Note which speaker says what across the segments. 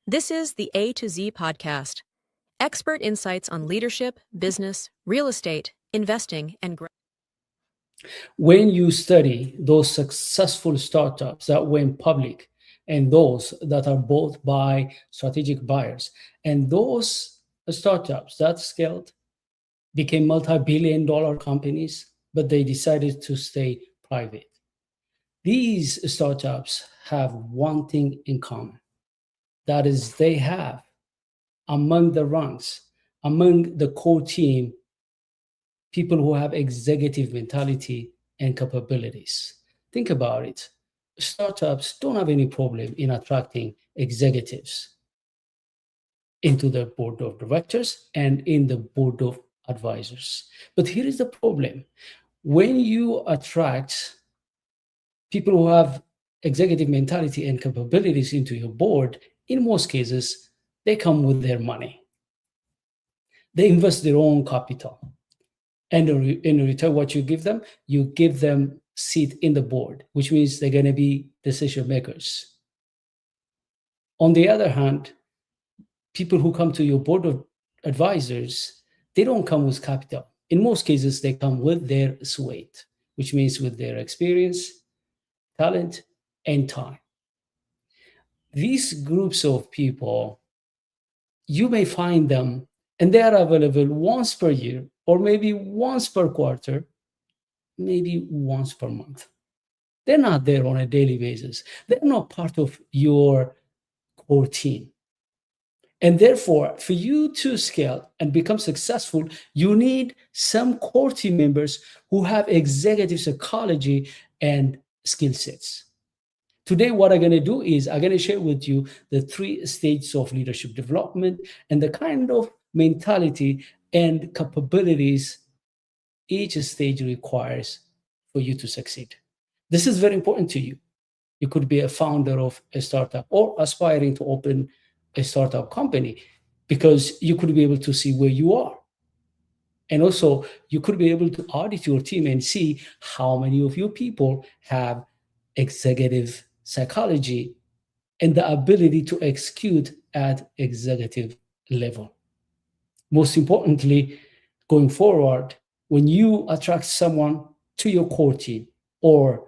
Speaker 1: This is the A to Z podcast. Expert insights on leadership, business, real estate, investing, and growth.
Speaker 2: When you study those successful startups that went public and those that are bought by strategic buyers, and those startups that scaled became multi-billion dollar companies, but they decided to stay private. These startups have one thing in common. That is, they have among the ranks, among the core team, people who have executive mentality and capabilities. Think about it. Startups don't have any problem in attracting executives into the board of directors and in the board of advisors. But here is the problem. When you attract people who have executive mentality and capabilities into your board, in most cases, they come with their money. They invest their own capital. And in return, what you give them seat in the board, which means they're going to be decision makers. On the other hand, people who come to your board of advisors, they don't come with capital. In most cases, they come with their weight, which means with their experience, talent, and time. These groups of people, you may find them, and they are available once per year, or maybe once per quarter, maybe once per month. They're not there on a daily basis. They're not part of your core team. And therefore, for you to scale and become successful, you need some core team members who have executive psychology and skill sets. Today, what I'm going to do is I'm going to share with you the 3 stages of leadership development and the kind of mentality and capabilities each stage requires for you to succeed. This is very important to you. You could be a founder of a startup or aspiring to open a startup company, because you could be able to see where you are. And also, you could be able to audit your team and see how many of your people have executive psychology and the ability to execute at executive level. Most importantly, going forward, when you attract someone to your core team or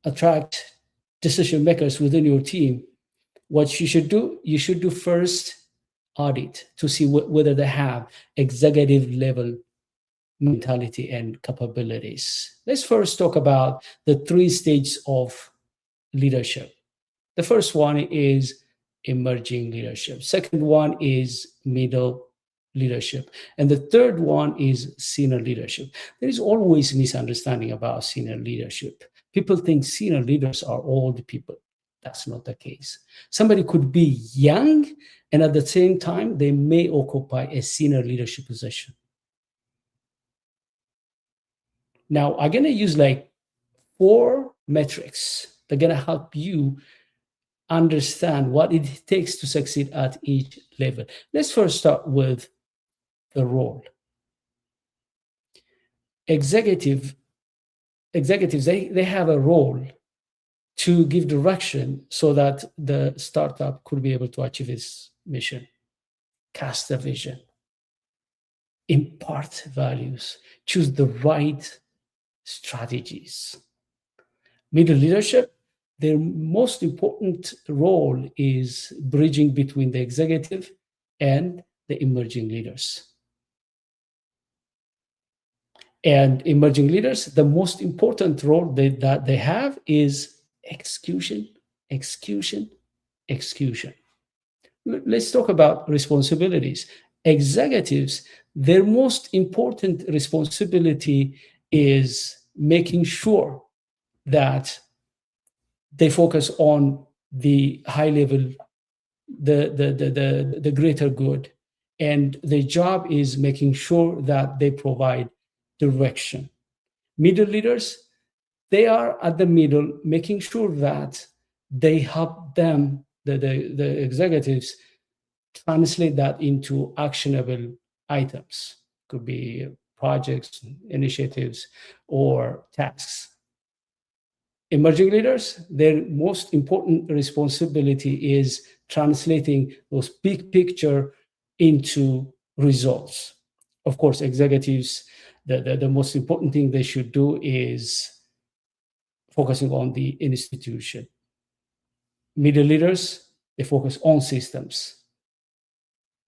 Speaker 2: attract decision makers within your team, what you should do first audit to see whether they have executive level mentality and capabilities. Let's first talk about the 3 stages of leadership. The first one is emerging leadership. Second one is middle leadership. And the third one is senior leadership. There is always misunderstanding about senior leadership. People think senior leaders are old people. That's not the case. Somebody could be young, and at the same time, they may occupy a senior leadership position. Now, I'm going to use like 4 metrics that are going to help you understand what it takes to succeed at each level. Let's first start with the role. Executives, they have a role to give direction so that the startup could be able to achieve its mission, cast a vision, impart values, choose the right strategies. Middle leadership, their most important role is bridging between the executive and the emerging leaders. And emerging leaders, the most important role that they have is execution. Let's talk about responsibilities. Executives, their most important responsibility is making sure that they focus on the high level, the greater good. And their job is making sure that they provide direction. Middle leaders, they are at the middle, making sure that they help them, the executives, translate that into actionable items. Could be projects, initiatives, or tasks. Emerging leaders, their most important responsibility is translating those big picture into results. Of course, executives, the most important thing they should do is focusing on the institution. Middle leaders, they focus on systems.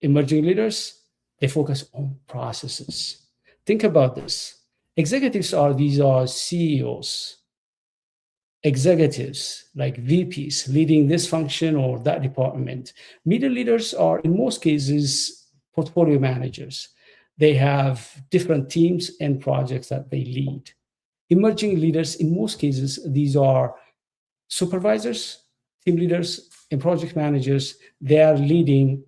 Speaker 2: Emerging leaders, they focus on processes. Think about this. Executives these are CEOs, executives like VPs leading this function or that department. Middle leaders are, in most cases, portfolio managers. They have different teams and projects that they lead. Emerging leaders, in most cases, these are supervisors, team leaders, and project managers. They are leading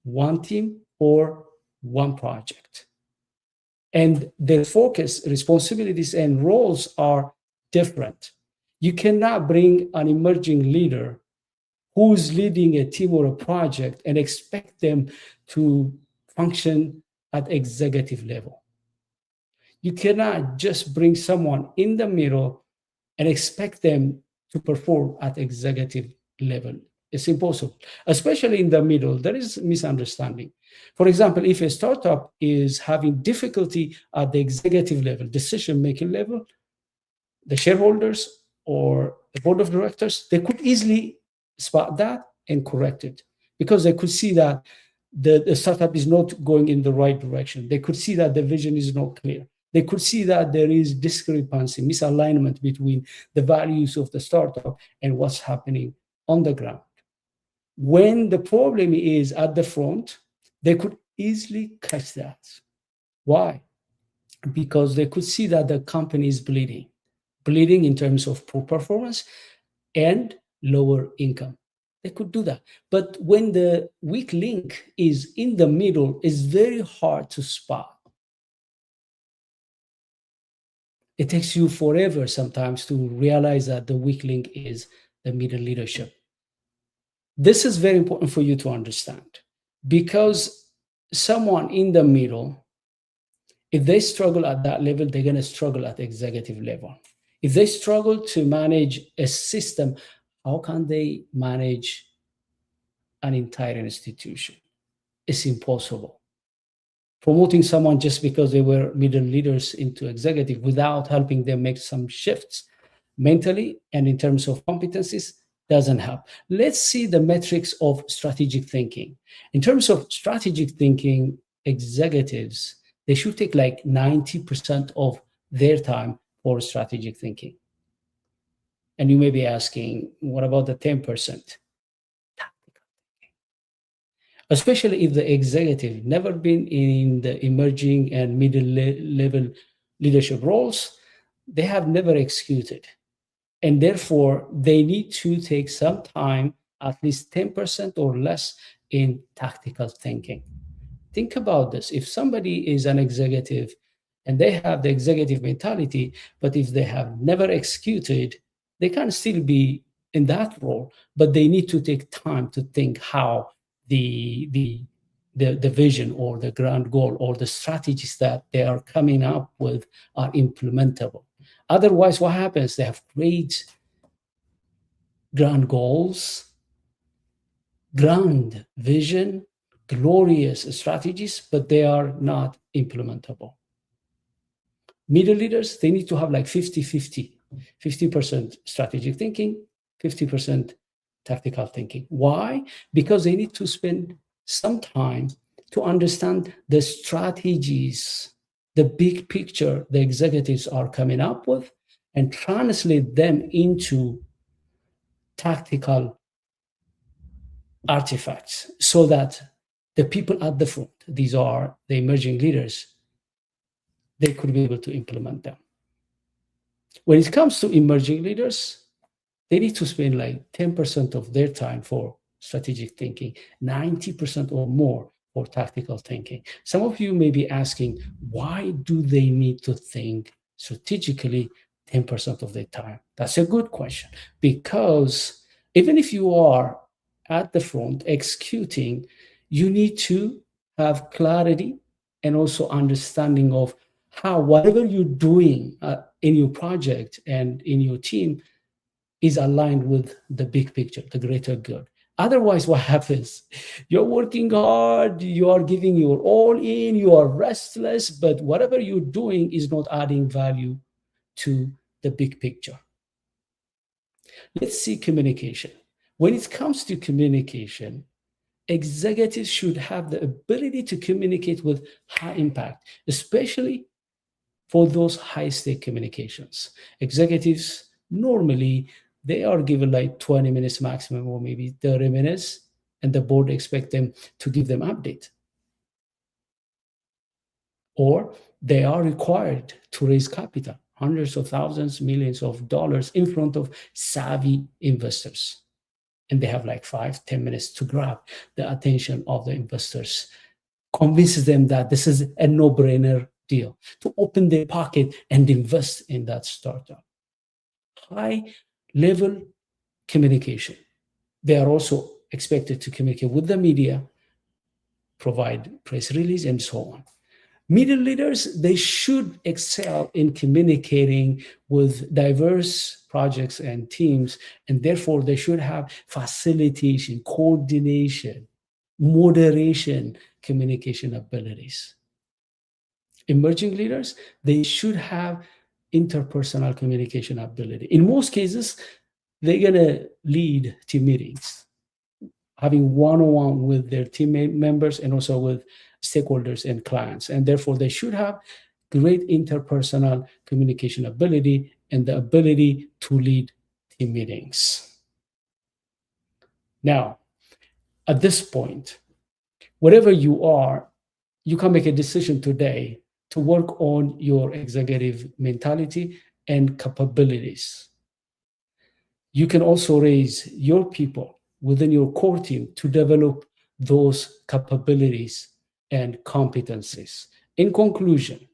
Speaker 2: one team or one project. And their focus, responsibilities, and roles are different. You cannot bring an emerging leader who's leading a team or a project and expect them to function at executive level. You cannot just bring someone in the middle and expect them to perform at executive level. It's impossible. Especially in the middle, there is misunderstanding. For example, if a startup is having difficulty at the executive level, decision-making level, the shareholders or the board of directors, they could easily spot that and correct it because they could see that the startup is not going in the right direction. They could see that the vision is not clear. They could see that there is discrepancy, misalignment between the values of the startup and what's happening on the ground. When the problem is at the front, they could easily catch that. Why? Because they could see that the company is bleeding in terms of poor performance and lower income. They could do that. But when the weak link is in the middle, it's very hard to spot. It takes you forever sometimes to realize that the weak link is the middle leadership. This is very important for you to understand because someone in the middle, if they struggle at that level, they're going to struggle at the executive level. If they struggle to manage a system, how can they manage an entire institution? It's impossible. Promoting someone just because they were middle leaders into executive without helping them make some shifts mentally and in terms of competencies doesn't help. Let's see the metrics of strategic thinking. In terms of strategic thinking, executives, they should take like 90% of their time for strategic thinking. And you may be asking, what about the 10%? Especially if the executive never been in the emerging and middle level leadership roles, they have never executed. And therefore, they need to take some time, at least 10% or less, in tactical thinking. Think about this. If somebody is an executive and they have the executive mentality, but if they have never executed, they can still be in that role, but they need to take time to think how the vision or the grand goal or the strategies that they are coming up with are implementable. Otherwise, what happens? They have great grand goals, grand vision, glorious strategies, but they are not implementable. Middle leaders, they need to have like 50-50, 50% strategic thinking, 50% tactical thinking. Why? Because they need to spend some time to understand the strategies, the big picture the executives are coming up with, and translate them into tactical artifacts so that the people at the front, these are the emerging leaders, they could be able to implement them. When it comes to emerging leaders, they need to spend like 10% of their time for strategic thinking, 90% or more for tactical thinking. Some of you may be asking, why do they need to think strategically 10% of their time? That's a good question, because even if you are at the front executing, you need to have clarity and also understanding of how whatever you're doing in your project and in your team is aligned with the big picture, the greater good. Otherwise, what happens? You're working hard, you are giving your all in, you are restless, but whatever you're doing is not adding value to the big picture. Let's see communication. When it comes to communication, executives should have the ability to communicate with high impact, especially for those high stake communications. Executives normally they are given like 20 minutes maximum or maybe 30 minutes, and the board expect them to give them update. Or they are required to raise capital, hundreds of thousands, millions of dollars in front of savvy investors. And they have like 5, 10 minutes to grab the attention of the investors, convinces them that this is a no-brainer deal, to open their pocket and invest in that startup. High-level communication. They are also expected to communicate with the media, provide press release, and so on. Middle leaders, they should excel in communicating with diverse projects and teams, and therefore they should have facilitation, coordination, moderation, communication abilities. Emerging leaders, they should have interpersonal communication ability. In most cases, they're going to lead team meetings, having one-on-one with their team members and also with stakeholders and clients. And therefore, they should have great interpersonal communication ability and the ability to lead team meetings. Now, at this point, wherever you are, you can make a decision today to work on your executive mentality and capabilities. You can also raise your people within your core team to develop those capabilities and competencies. In conclusion,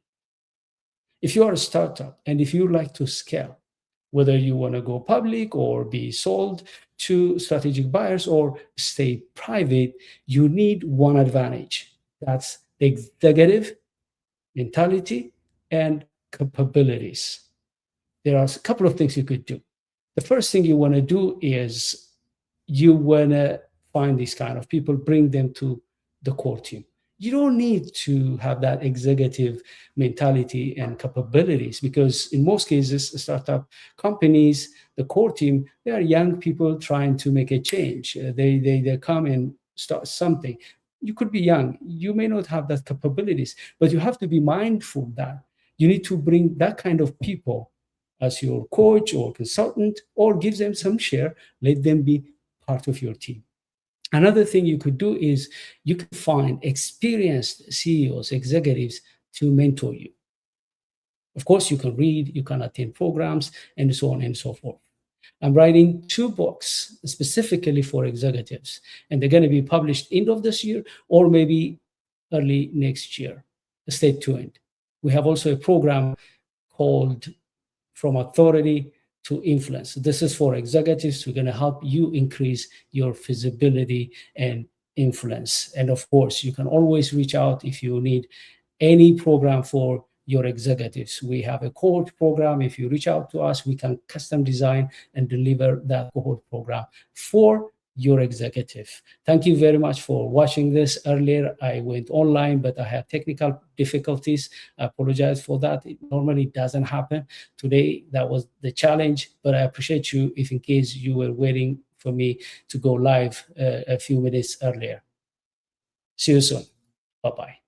Speaker 2: if you are a startup and if you like to scale, whether you want to go public or be sold to strategic buyers or stay private, you need one advantage. That's the executive mentality and capabilities. There are a couple of things you could do. The first thing you want to do is you want to find these kind of people, bring them to the core team. You don't need to have that executive mentality and capabilities because in most cases, startup companies, the core team, they are young people trying to make a change. They come and start something. You could be young. You may not have that capabilities, but you have to be mindful that you need to bring that kind of people as your coach or consultant, or give them some share, let them be part of your team. Another thing you could do is you can find experienced CEOs, executives to mentor you. Of course, you can read, you can attend programs, and so on and so forth. I'm writing 2 books specifically for executives, and they're going to be published end of this year or maybe early next year. Stay tuned. We have also a program called From Authority to Influence. This is for executives who are going to help you increase your visibility and influence. And of course, you can always reach out if you need any program for your executives. We have a cohort program. If you reach out to us, we can custom design and deliver that cohort program for your executive. Thank you very much for watching this. Earlier, I went online, but I had technical difficulties. I apologize for that. It normally doesn't happen. Today, that was the challenge, but I appreciate you if in case you were waiting for me to go live a few minutes earlier. See you soon. Bye-bye.